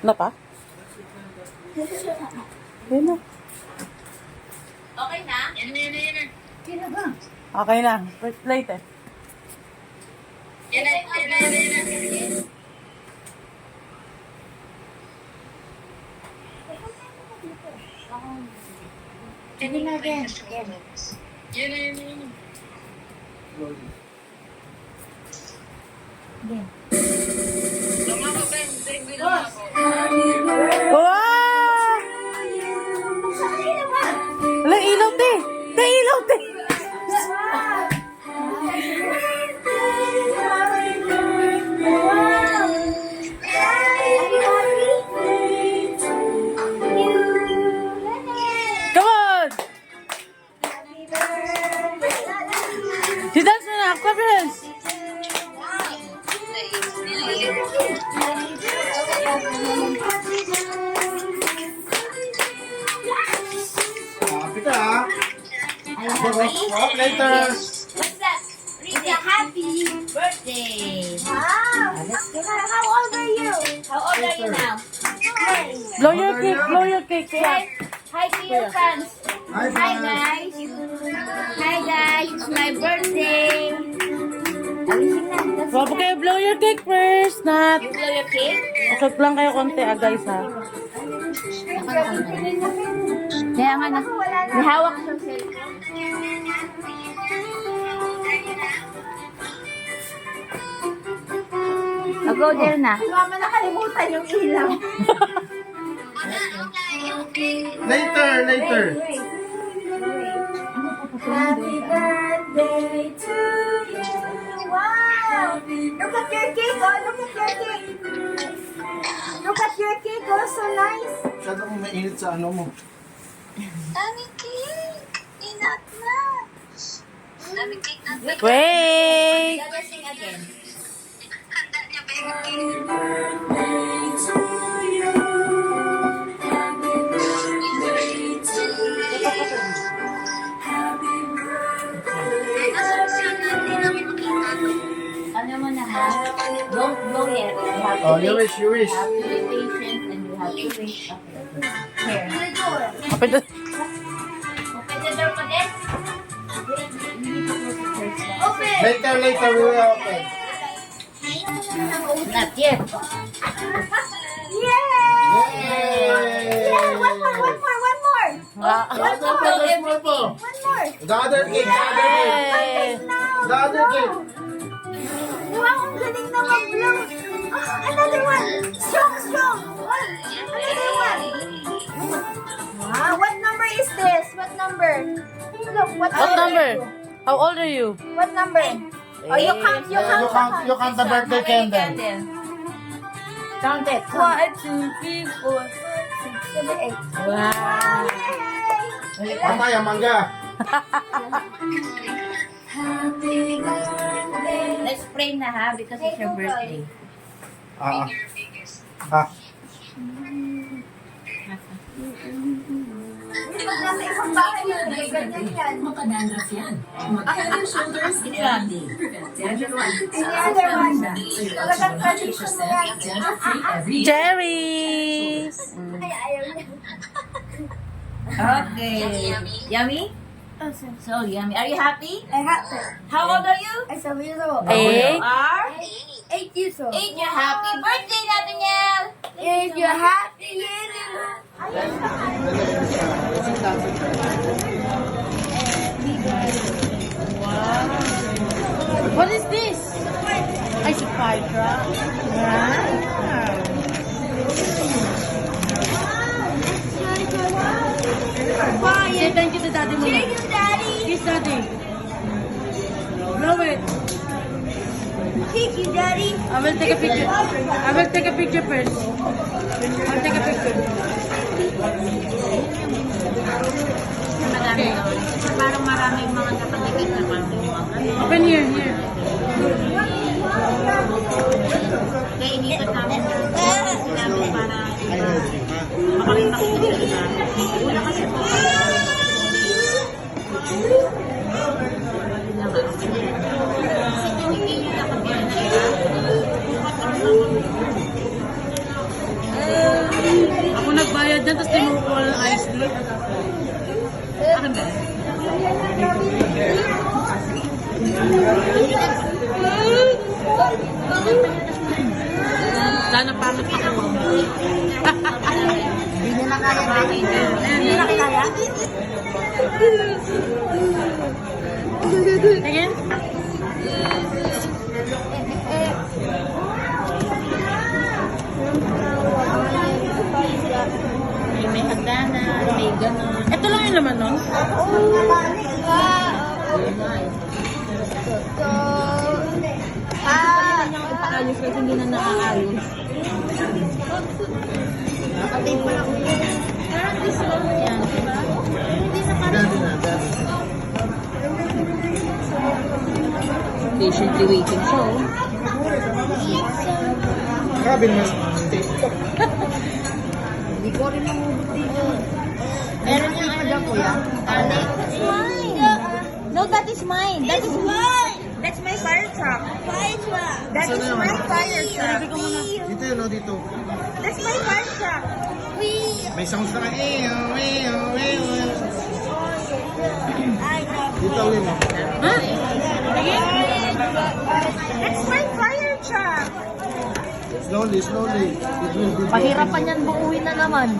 Na pa? Ayun na. Okay na? Okay na. First plate eh. Sige na din. Wow! Wala ilaw, te! Te, ilaw, te! Come on! Si dance na na! Clap your hands! Happy ka ha? Walk later. What's that? It's a happy birthday. Wow. How old are you? How old are you now? Blow your cake! Blow your cake! Hi, hi to your fans. Hi, Hi fans. guys. Hi guys. It's my birthday. So, okay, blow your cake first, Nat. You blow your cake? Usog lang kayo konti, guys, ha. Kaya nga na. May hawak siyang cellphone. Go there na. Mama, nakalimutan yung ilaw. Later, later. Happy birthday to you. Wow. Look at your cake, oh. Look at your cake. Look at your cake, oh. So nice. Masyadong mainit sa ano mo. Dami cake! Inat na! Dami cake na. Wait! Let us sing again. Handa niya ba yung cake? Hindi namin makita. Ano mo na ha? Don't blow yet. You have to Oh, wait. you wish, you wish. You have to be patient and you have to wait. Okay. Here. Kapit na. Open the door pa din. Wait, you need to close it first. Open! Later, later, we will open. Not yet. Yay! Yay! One more, one more, one more. Ah. One more. There's more po. One more. The other cake, the other cake. Yay! The other cake. Wow, ang galing na mag-blow. Ah, another one. Strong, strong. Another one. Wow, what number is this? What number? Look, what What number? is it? How old are you? What number? Oh, you count, you Yeah, count. you count the birthday candle. Count it. 1, 2, 3, 4, 5, 6, 7, 8. Wow. Yay! Patay ang mangga. Let's pray na ha, because it's your birthday. Ah, ah. Makadandras yan. Mag-head and shoulders It's every day. Prevent dandruff. Dandruff-free every day. Cherries! Okay. Yummy? So yummy. Are you happy? I have to. How old are you? I'm 7 years old. Eight. You are 8 years old. 8. You're happy birthday, Nathaniel! If you're happy, What is this? Ay, si Pydra. Wow. Say thank you to daddy mo. Thank you, Daddy. Kiss daddy. Blow it. Thank you, Daddy. I will take a picture. I will take a picture first. I'll take a picture. Okay. Parang maraming mga kapatid na parang Open here, here. kaya inikat namin namin para makakita ko sila. Una kasi po. Kasi kung hindi nyo nakapira na Sana pangit ako. Hindi niya na kaya, Betty. Hindi na kaya? Again? May hagdanan, may gano'n. Ito lang yung laman nun? Ipakaayos kasi hindi na nakaayos. Nakatape mo lang. Parang this long yan, diba? Hindi sa parang... Patiently waiting siya, oh. Grabe naman steak. Hindi ko rin namubot dito. Meron yung ano, kuya? That's mine. No, that is mine. That is mine. That's my fire truck. Fire truck. That is my fire truck. Dito yun, no? Dito. That's my fire truck. May sounds na ka. Dito ulit, no? Ha? Again? That's my fire truck. Slowly, slowly. It will be Pahirapan yan buuin na naman.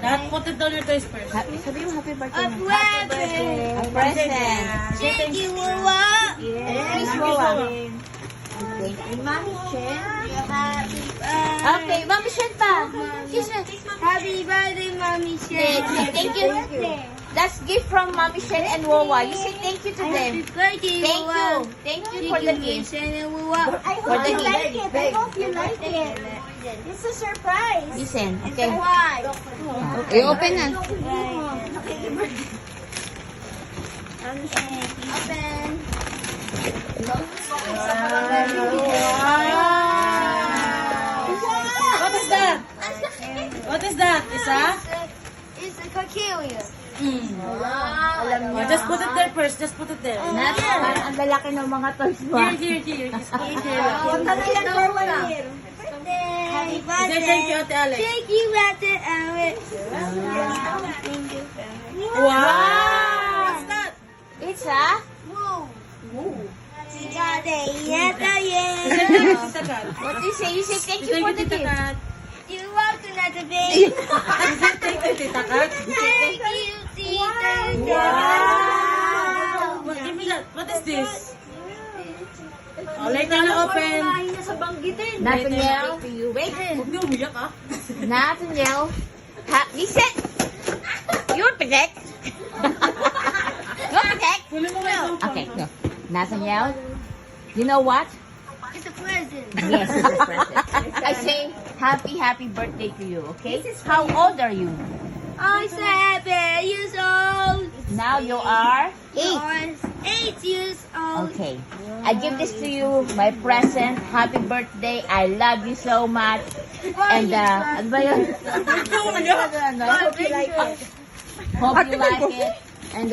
Lahat put it down your toys first. Sabi mo happy birthday. A present. A present. Thank you, Wawa. Yes, Wawa. Thank you, Mami Shen. Okay, Mami Shen pa. Kiss her. Happy birthday, Mommy Shay. Thank you. That's gift from Mami Shen and Wawa. You say thank you to them. Happy birthday, Thank you. Thank you for the gift. I For the hope you like gift. it. I hope you like it. It's a surprise. Listen, okay. Why? I-open na. Open. What is that? What is that? Isa? It's a coquille. Oh, just put it there first. Just put it there. Parang ang lalaki ng mga toys mo. Here. Punta na yan for 1 year. Happy Okay, thank you, Ate Alex. Thank you, Ate Alex. Wow! What's that? It's a... Tita Kat. What do you say? You say thank you for the Tita gift. Kat. You're welcome, Ate Babe. Thank you, Tita Kat. Thank you, Tita. What, give me that. What is this? Oh, later na open. Nathaniel, to you. Wait. Huwag niyo umiyak, ah. Nathaniel. Listen. You're protect. You're protect. Kunin mo nga ito. Okay, go. Nathaniel, you know what? It's a present. Yes, it's a present. I say happy birthday to you, okay? How old are you? I'm 7 years old. Now you are 8. I'm 8 years old. Okay. I give this to you, my present. Happy birthday. I love you so much. And, ano ba yun? Hope you like it. Hope you like it. And,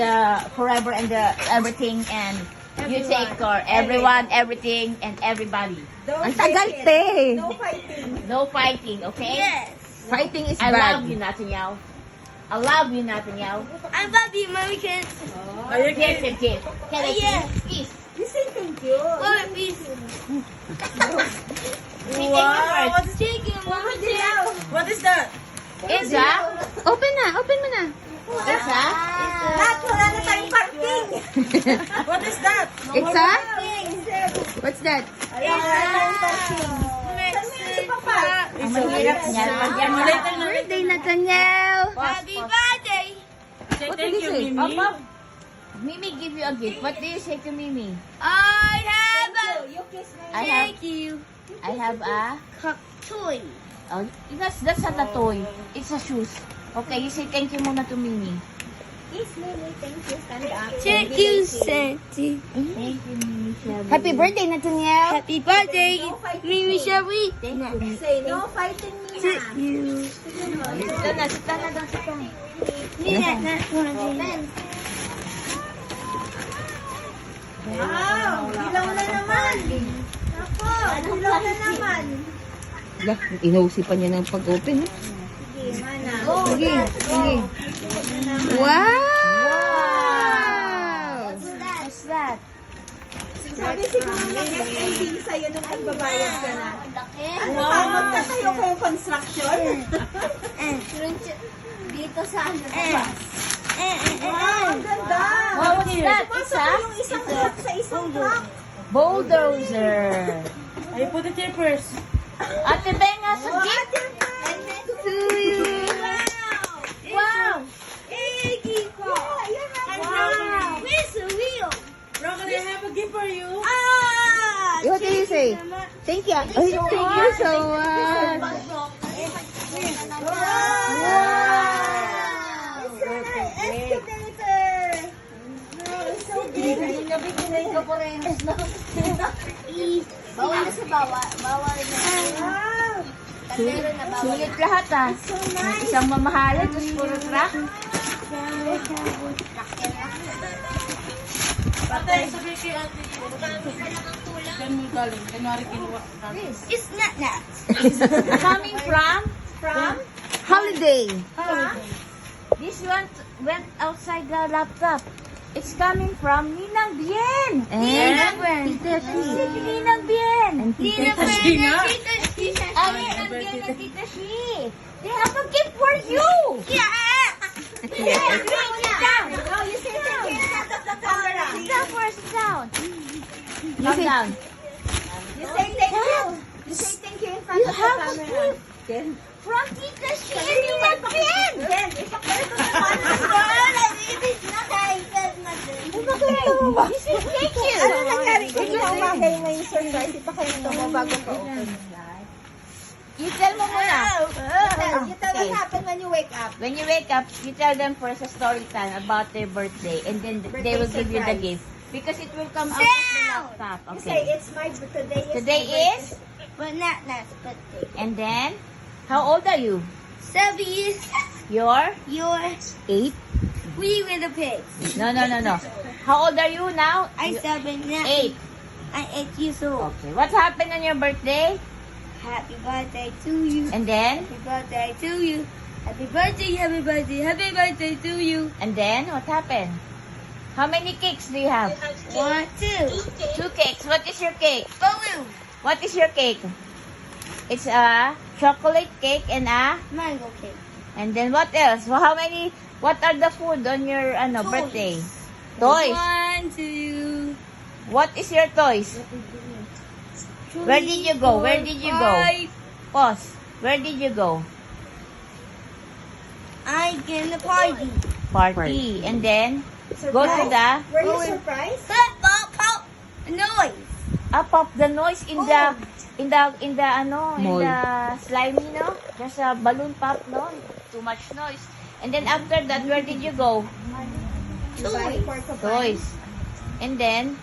forever and everything. And you take care. Everyone, everything, and everybody. Ang tagal, te. No fighting, okay? Yes. Fighting is bad. I love you, Nathaniel. I love you, Nathaniel. I love you, Mommy Kids. Kiss and kiss. Can I Yes. kiss? You say thank you. Oh, please. Wow! What is, Chicken, Mommy what is that? Isa? Open mo na. Isa? Wala na tayong parking. What is that? Isa? What's that? Ang mahirap niya. Later na. Birthday, Nathaniel. Happy birthday. Say What thank did you, you say? Mimi. Mimi give you a gift. What do you say to Mimi? I have a I have a... toy. Oh, that's not a toy. It's a shoes. Okay, you say thank you muna to Mimi. Yes, Mimi, thank you. Stand up. Thank you, Santi. Thank you, Mimi. Happy birthday, Nathaniel. Happy birthday, Mimi Sherry. Thank you. Say no fighting, Mina. Thank you. Sit na doon, sit na. Mina, Wow, dilaw na naman. Ako, dilaw na naman. Inuusipan niya ng pag-open. Sige, mana. Sige, sige. Wow! What's that? Sabi siguro ng FNB sa'yo nung nagbabayad ka na. Ano ka? Magtatayo kayo construction? Dito sa ano? Wow, ang ganda! Wow, what's that? Pasok ko yung isang truck sa isang truck. Bulldozer. I put it here first. Ate Benga, sa gift. To you. Wow! Hey, Kiko! Wow! Where's the wheel? Bro, can I have a gift for you? Ah! What do you say? Thank you. Thank you so much. Excavator! No, it's so big. Bawal na sa bawal. Bawal na. Wow! Sulit lahat ah. Isang mamahalan, tapos puro truck. Ate, sabi kay ate. Diyan mo galing. Kunwari kinuha. It's not that. Coming from? Holiday. This one went outside the laptop. It's coming from Ninang Bien. And Tita Shi. Ninang Bien. And Tita Tita Shi. Shi nga. Ay, Ninang Bien and Tita Shi. They have a gift for you. Sit down! No, you say thank you in front of the camera. Sit down first, sit down. Calm down. You say thank you. You say thank you in front You of the have a camera. gift from Tita Shi and Ninang Bien. Then, ipakita naman. You say thank you. Ano nangyari kanina umaga yung ngayong surprise? Ipakita mo bago ka open. You tell mo muna. You tell what happened when you wake up. When you wake up, you tell them first a story time about their birthday, and then they will give you the surprise. gift. Because it will come out of the laptop. You say, Okay. it's my today is Today my birthday. is? But not last birthday. And then, how old are you? 7 years. You're Yours. 8? We were the pigs. No. How old are you now? I 7 now. 8. I'm 8 years old. Okay. What happened on your birthday? Happy birthday to you. And then? Happy birthday to you. Happy birthday, happy birthday, happy birthday to you. And then, what happened? How many cakes do you have? 1, 2. 2 cakes. What is your cake? Balloon. What is your cake? It's a chocolate cake and a... Mango cake. And then what else? Well, what are the food on your birthday? Toys. 1, 2. What is your toys? Where did you go? Where did you go? Pause. Where did you go? I get a party. Party. And then go to the Were you surprised? Pop, pop, noise. up the noise in the in the slimy, no? There's a balloon pop, no? Too much noise. And then after that, where did you go? Toys. And then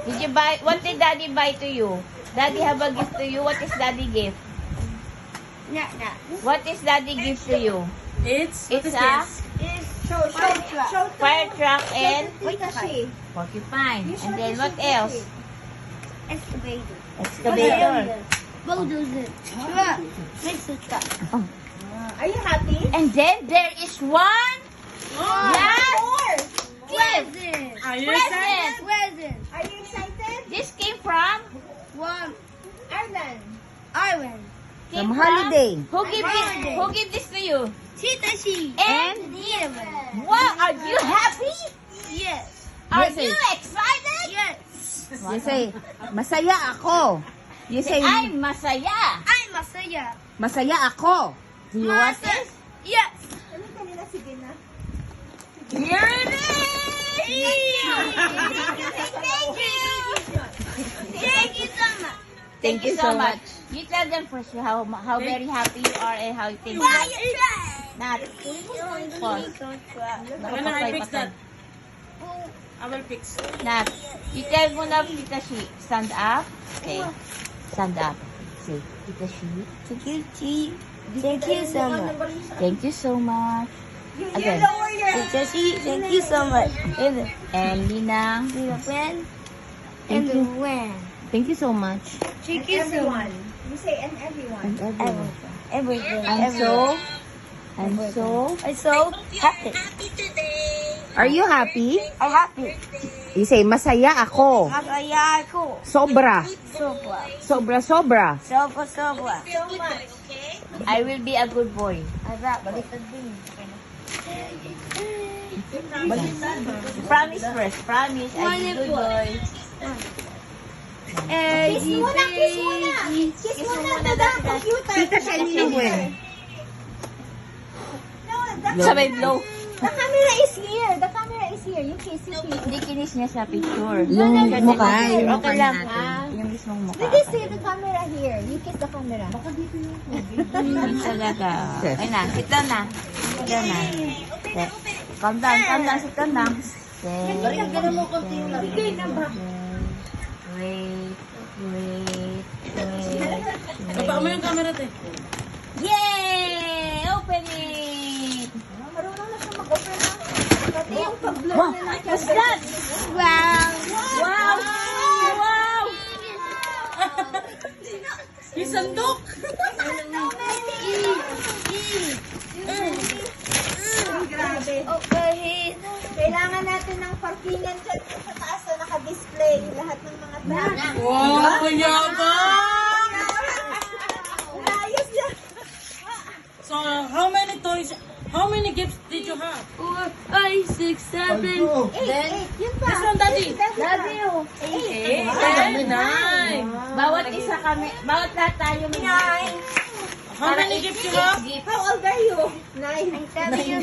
did you buy? What did Daddy buy to you? Daddy have a gift to you. What is Daddy gift? Nah. What is Daddy gift to you? It's It's a Show fire truck and Wait, porcupine. And then what else? excavator. Excavator. Bulldozer. Truck. Makes a truck. Oh. Are you happy? And then there is one last gift. Are you Present. Present. Are you excited? This came from Ireland. From holiday. Who gave this to you? Tita Shi. And Ireland. wow, are you happy? Yes. Are Yes, you excited? Yes. You say, masaya ako. You say, I'm masaya. I'm Masaya. masaya ako. Do you want it? Yes. Here it is. Thank you. Thank you so much. Thank you so much. You tell them first how very happy you are and how you think. Why you try? Nat. Pause. When I fix that, I will fix. Nat. You tell mo na Tita Shi. Stand up. Okay. Stand up. Say, Tita Shi. Thank you so much. Thank you so much. Again. Lower your Tita Shi. Thank you so much. And Linang. When Thank you. when. Thank you so much. Thank you so much. You say and everyone. And everyone. everything. I'm so Happy. Are you happy? I'm happy. You say, masaya ako. Masaya ako. Sobra. Sobra. Sobra. Sobra. I will be a good boy. Baliktad din. Promise first. Promise. I'll be good boy. Kiss muna. Kiss muna to the computer. Tita siya niluwin. Sabay blow. The camera is here. The camera is here. You kiss. Hindi kinis niya sa picture. Yung mukha. Yung Okay mukha lang. natin. Yung mismong mukha. Did you see the camera here? You kiss the camera. Talaga. Ay na. Sit down na. Sit down na. Calm down. Sit down na. Ganun mo konti yung lagay na ba? Wait. Kapag mo yung camera, te. Yay! Open it! Marunong na siya mag-open na. Pati yung pag-blow na ng What's that? Wow! Yung sandok! Grabe. Okay. Kailangan natin ng parkingan dyan sa taas na naka-display lahat ng mga tao. Wow, yabang! Ayos yan. So, how many gifts did you have? 4, 5, 6, 7. Yun pa. This one, Daddy. Love you. 9. Bawat isa kami, bawat lahat tayo may How many gifts you have? How old are you? 9. I'm telling you.